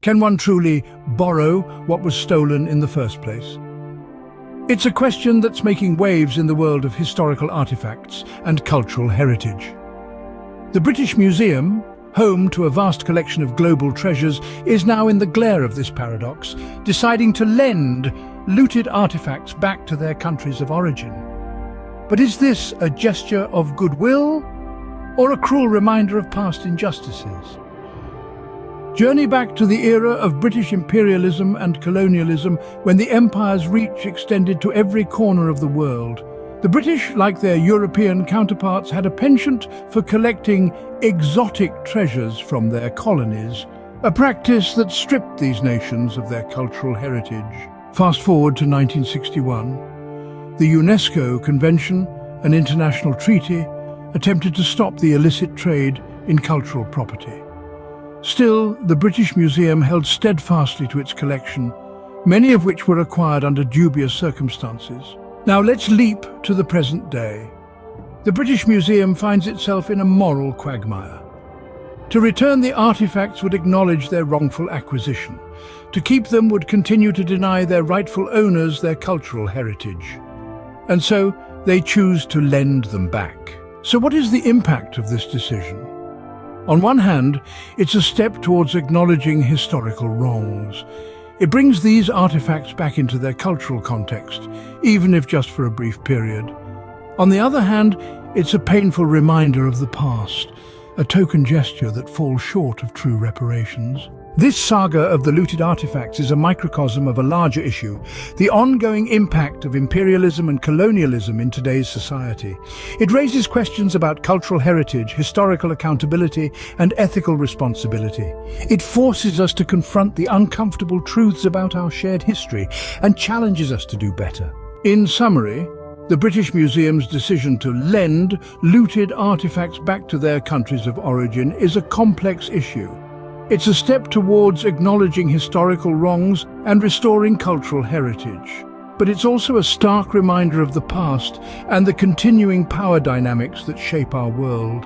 Can one truly borrow what was stolen in the first place? It's a question that's making waves in the world of historical artifacts and cultural heritage. The British Museum, home to a vast collection of global treasures, is now in the glare of this paradox, deciding to lend looted artifacts back to their countries of origin. But is this a gesture of goodwill or a cruel reminder of past injustices? Journey back to the era of British imperialism and colonialism, when the empire's reach extended to every corner of the world. The British, like their European counterparts, had a penchant for collecting exotic treasures from their colonies, a practice that stripped these nations of their cultural heritage. Fast forward to 1961. The UNESCO Convention, an international treaty, attempted to stop the illicit trade in cultural property. Still, the British Museum held steadfastly to its collection, many of which were acquired under dubious circumstances. Now let's leap to the present day. The British Museum finds itself in a moral quagmire. To return the artifacts would acknowledge their wrongful acquisition. To keep them would continue to deny their rightful owners their cultural heritage. And so they choose to lend them back. So what is the impact of this decision? On one hand, it's a step towards acknowledging historical wrongs. It brings these artifacts back into their cultural context, even if just for a brief period. On the other hand, it's a painful reminder of the past, a token gesture that falls short of true reparations. This saga of the looted artifacts is a microcosm of a larger issue, the ongoing impact of imperialism and colonialism in today's society. It raises questions about cultural heritage, historical accountability, and ethical responsibility. It forces us to confront the uncomfortable truths about our shared history and challenges us to do better. In summary, the British Museum's decision to lend looted artifacts back to their countries of origin is a complex issue. It's a step towards acknowledging historical wrongs and restoring cultural heritage. But it's also a stark reminder of the past and the continuing power dynamics that shape our world.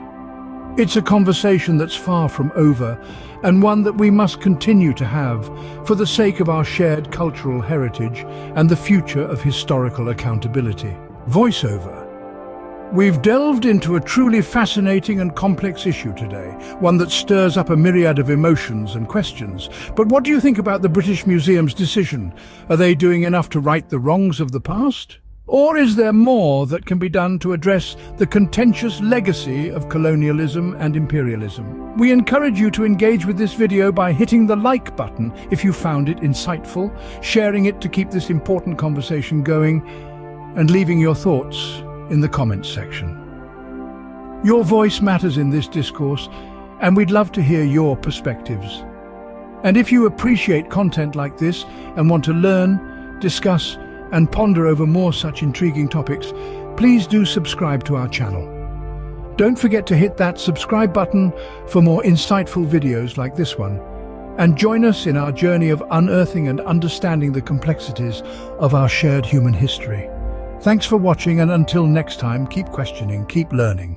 It's a conversation that's far from over, and one that we must continue to have for the sake of our shared cultural heritage and the future of historical accountability. Voiceover. We've delved into a truly fascinating and complex issue today, one that stirs up a myriad of emotions and questions. But what do you think about the British Museum's decision? Are they doing enough to right the wrongs of the past? Or is there more that can be done to address the contentious legacy of colonialism and imperialism? We encourage you to engage with this video by hitting the like button if you found it insightful, sharing it to keep this important conversation going, and leaving your thoughts in the comments section. Your voice matters in this discourse, and we'd love to hear your perspectives. And if you appreciate content like this and want to learn, discuss, and ponder over more such intriguing topics, please do subscribe to our channel. Don't forget to hit that subscribe button for more insightful videos like this one, and join us in our journey of unearthing and understanding the complexities of our shared human history. Thanks for watching, and until next time, keep questioning, keep learning.